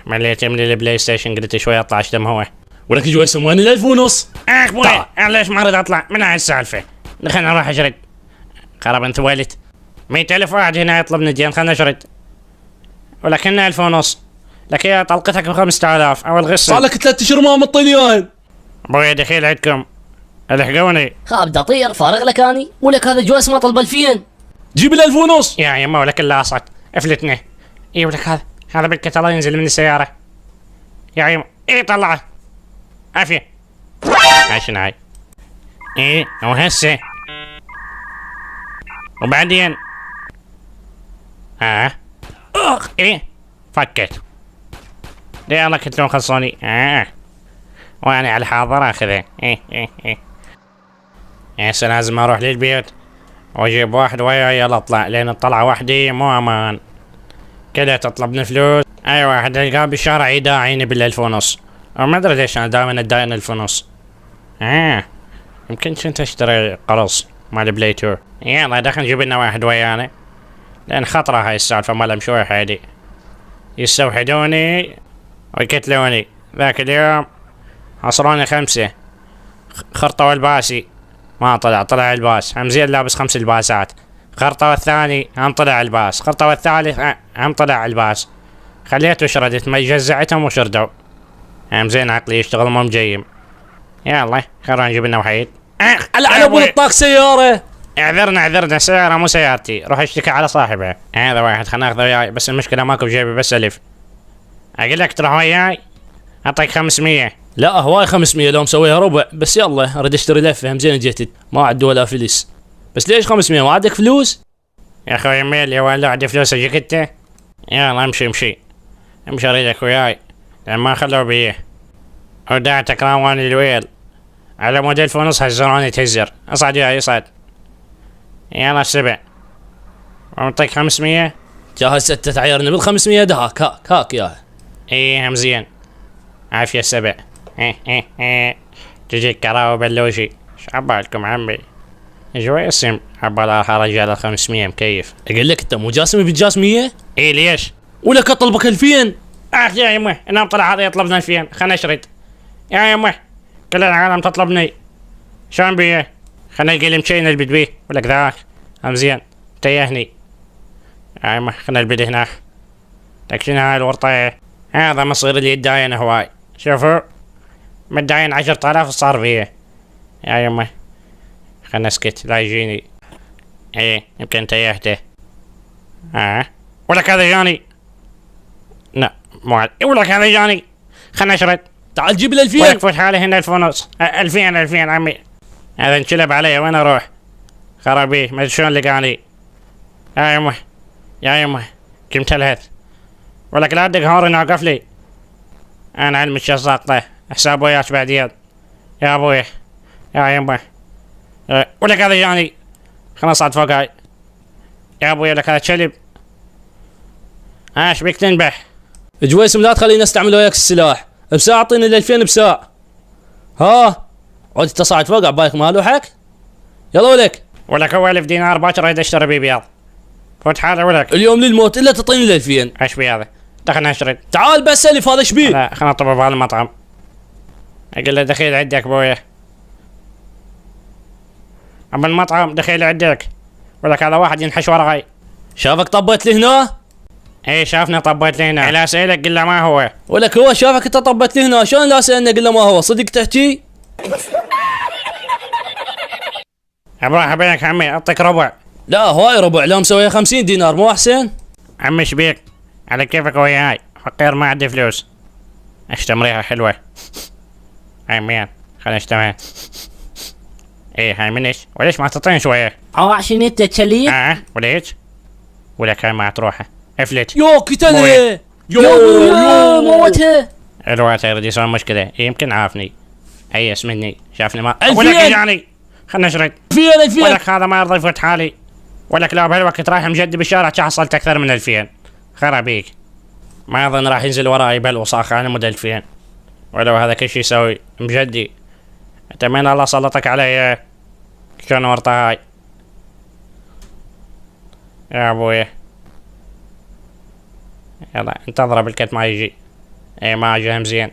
مليت من البلاي ستيشن، قلت شوي اطلع اشتم هو. ولك جوي سمواني ال 1000 ونص. ابوي انا ليش ما اريد اطلع من هاي السالفه؟ خلنا نروح اشرد. خرب انت والت 100,000 واحد هنا يطلب ندين، خلنا نشرد. ولكن 1000 ونص لك يا طلقتك ب 5000 او الغش. صار لك 3 اشهر ما مطيني اياهن. ابوي دخيل عندكم الحقوني. خاب اطير فارغ لك اني، ولك هذا جويس ما طلب 2000. جيب ال 1000 ونص. يا يما ولك اللاصق افلتني. اي ولك هذا بالكت الله ينزل من السياره. يا يما اي طلعه عافيه. هاي شنو هاي؟ ايه وهسه وبعدين اخ ايه فكت. ليه الله كنت لو خلصوني. وانا على الحاضر اخذه. ايه هسه لازم اروح للبيت واجيب واحد وياي. يلا اطلع لين الطلعة وحدي مو امان. كذا تطلبني فلوس. اي واحد القاه بالشارع يداعيني بال1000 ونص. ما ادري ليش انا دائما اتداين 1000 ونص. يمكن كنت اشتري قرص مال بلاي تور. يلا دخل نجيب لنا واحد ويانا لان خطرة هاي السالفة مال مشويح هادي. يستوحدوني ويقتلوني. ذاك اليوم حصروني 5 خرطة والباسي ما طلع الباس. هم زين لابس 5 الباسات. خرطة والثاني هم طلع الباس. خرطة والثالث هم طلع الباس. خليته شردت ما جزعتهم وشردوا. هم زين عقلي يشتغل مو مجيم. يلا خلونا نجيب لنا وحيد. على ابو الطاق سيارة. اعذرنا سيارة مو سيارتي. روح اشتكي على صاحبه. هذا واحد خلنا ناخذه وياي بس المشكلة ماكو بجيبي بس الف. اقول لك تروح وياي اعطيك 500. لا هواي 500 لو مسويها ربع بس. يلا اريد اشتري لفه هم زين جيت ما عد ولا فلس. بس ليش 500 ما عندك فلوس؟ يا اخوي ميلي ولا عندي فلوس اجيك انت. يلا امشي اريدك وياي لان ما خلوا بيه. ودعتك راواني الويل على مود 1000 ونص هزروني تهزر. اصعد وياي اصعد. يلا 7 اعطيك 500. جاهز ستة تعيرني بال 500 دهاك هاك يا. ايه هم زين عافية 7. تجيك كراوي بلوشي. شعبالكم عمي شوي اسم عبالها رجال 500 مكيف. اقول لك انت مو جاسمي بالجاسمية؟ ايه ليش؟ ولك اطلبك 2000. يا يمه انا طلع هذا يطلبنا 2000. خلنا نشرد. يا يمه كل العالم تطلبني شلون بيه؟ خلنا نلقي لي مشينا البد بيه ولك ذاك هم زين تيهني. يا يمه خلنا البد هناك. لك شنو هاي الورطة؟ هذا مصير اللي يتداين هواي. شوفوا متداين 10,000 صار فيه. يا يمه خلنا نسكت لا يجيني. ايه يمكن تيهته. ولك هذا جاني. لا مو ولك هذا جاني. خلنا نشرد. تعال جيب ال 2000. ولك فوت حالي هنا 1000 ونص. 2000 عمي. هذا انشلب علي وين اروح؟ خرابيه ما ادري شلون لقاني. يا يمه كم تلهث. ولك لا تدق هوري نوقف لي. انا علم الشزاقطة حساب وياك بعدين يا ابوي. يا يمه ولك هذا جاني. خلنا نصعد فوق هاي يا ابوي. لك هذا شلب. ايش بيك تنبح؟ جويسم لا تخليني استعمل وياك السلاح. بساعة اعطيني ال 2000 بساعة. ها عود تصعد فوق عبالك ما لوحك. يلا ولك هو 1000 دينار باكر اريد اشتري بيه بياض. فوت حالي ولك اليوم للموت الا تعطيني ال 2000. ايش بيه هذا؟ دخلنا نشرد. تعال بس الف هذا ايش بيه؟ لا خلنا نطلب بهذا المطعم. اقول له دخيل عندك ابويا. اما المطعم دخيل عندك. ولك هذا واحد ينحش ورغي. شافك طبيت لي هنا؟ ايه شافني طبيت لي هنا. لا اسالك قل له ما هو. ولك هو شافك انت طبيت لي هنا شلون لا سالنا قل له ما هو؟ صدق تحكي؟ ابراح بينك عمي اعطيك ربع. لا هواي ربع لو مسويها 50 دينار مو احسن؟ عمي ايش بيك؟ على كيفك وياي فقير ما عندي فلوس. اشتم ريحة حلوة. عميان خلينا نشتمها. ايه هاي منش وليش ما تعطيني شوية؟ عشان انت تشليك. وليش؟ ولك هاي ما تروحه افلت. يو قتلها. يو موتها. الوقت يريد يسوي مشكلة. يمكن عافني ايس مني شافني ما 2000. ولك يعني خلنا نشرد. 2000 ولك هذا ما يرضى يفوت حالي. ولك لو بهالوقت رايح مجدي بالشارع حصلت اكثر من 2000. خرابيك ما اظن راح ينزل وراي بهالوساخة على مود 2000. ولو هذا كل شي يسوي مجدي. انت من الله سلطك علي شلون ورطة هاي يا ابوي. يلا انتظر بالكت ما يجي. اي ما جاء مزين.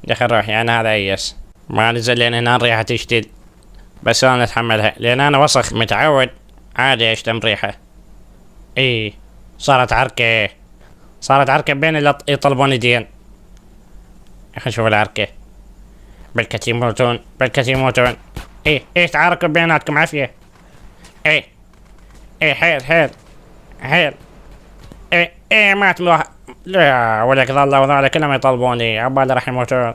دخل روحي انا هذا ايس. ما نزل لين هنا الريحة تشتد. بس انا اتحملها لان انا وسخ متعود عادي اشتم ريحة. اي صارت عركة. صارت عركة بين اللي يطلبون دين. خلينا نشوف العركة. بالكت يموتون بالكت يموتون. ايه تعاركوا بيناتكم عافية. ايه حيل حيل حيل. ايه مات واحد. لا ولك ظلوا وذولا كلهم يطلبوني عبالي راح يموتون.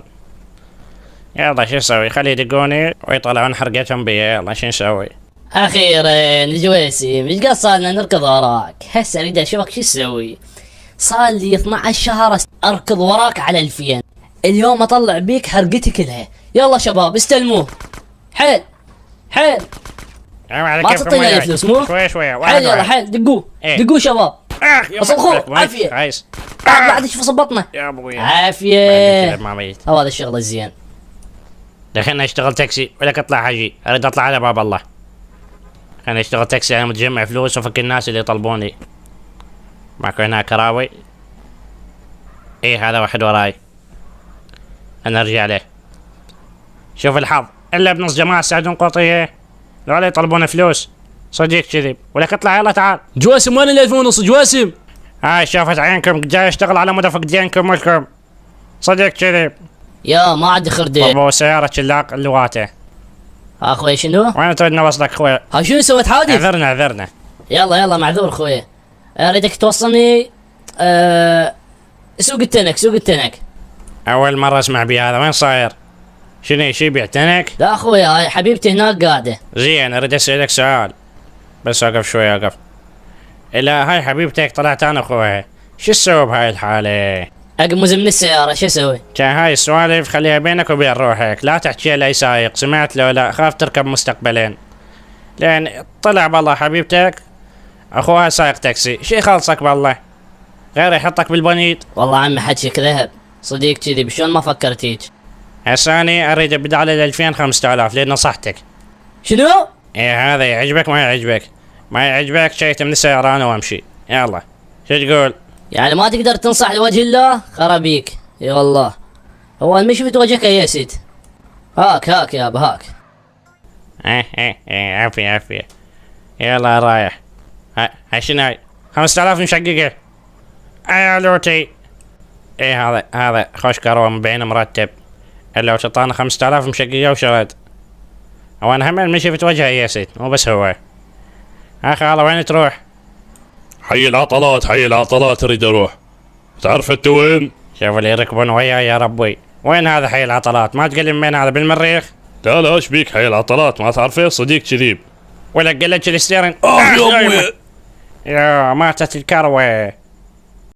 يلا شو نسوي خلي يدقوني ويطلعون حرقتهم بي. يلا شو نسوي. اخيرا جويسي مش قد صارنا نركض وراك. هسه اريد اشوفك شو تسوي. صار لي 12 شهر اركض وراك على 2000. اليوم اطلع بيك حرقتي كلها. يلا شباب استلموه. حيل حيل. ما تعطيني اي فلوس مو؟ شوي حيل يلا حيل دقوه. دقوه شباب. اصبخوه عافية. عايز بعد اشوف صبطنا. يا ابوي عافية. ما ميت. هذا الشغل الزين. دخلنا اشتغل تاكسي ولك اطلع حجي. اريد اطلع على باب الله. خلينا اشتغل تاكسي انا متجمع فلوس وفك الناس اللي يطلبوني. ماكو هناك كراوي. ايه هذا واحد وراي. انا ارجع له. شوف الحظ الا بنص جماعة ساعدون قوطية. لولا يطلبون فلوس. صديق كذب ولك اطلع يلا تعال. جواسم وين ال 2000 جواسم؟ هاي شافت عينكم جاي اشتغل على مدى فقدينكم ولكم. صديق كذب. يا ما عاد خردين. طلبوا سيارة شلاق اللواته. اخوي شنو؟ وين تريد نوصلك اخوي؟ ها شنو سويت حادث؟ اعذرنا. يلا معذور اخوي. اريدك توصلني سوق التنك. اول مرة اسمع بهذا. وين صاير؟ شنو شي يبيع تنك؟ لا اخوي هاي حبيبتي هناك قاعدة. زين اريد اسألك سؤال. بس اوقف شوي اوقف. الا هاي حبيبتك طلعت انا اخوها. شو تسوي بهاي الحالة؟ اقمز من السيارة شو اسوي؟ كان هاي السوالف خليها بينك وبين روحك. لا تحكيها لاي سايق. سمعت لو لا خاف تركب مستقبلين. لان طلع بالله حبيبتك اخوها سايق تاكسي. شي خلصك بالله غير يحطك بالبنيد. والله عمي حكيك ذهب. صديق كذي شلون ما فكرت هيك. هساني اريد ابدا على 2000 5000 لان نصحتك. شنو؟ ايه هذا يعجبك ما يعجبك. ما يعجبك شيت من السيارة انا وامشي. يلا شو تقول؟ يعني ما تقدر تنصح لوجه الله؟ خرابيك. اي والله. هو ما شفت وجهك يا سيد. هاك يابا هاك. ايه عافية. يلا رايح. هاي شنو هاي؟ 5000 مشققة. يا لوتي. ايه هذا خوش كروة مبين مرتب. لو تعطانا 5000 مشققة وشرد. وانا هم ما شفت وجهه يا سيد مو بس هو. خاله وين تروح؟ حي العطلات اريد اروح. تعرف انت وين؟ شوف اللي يركبون وياي يا ربي. وين هذا حي العطلات؟ ما تقول لي من هذا بالمريخ؟ لا ايش بيك حي العطلات ما تعرفه؟ صديق كذيب. ولا قلت الستيرن. يا امي يا ماتت الكروة.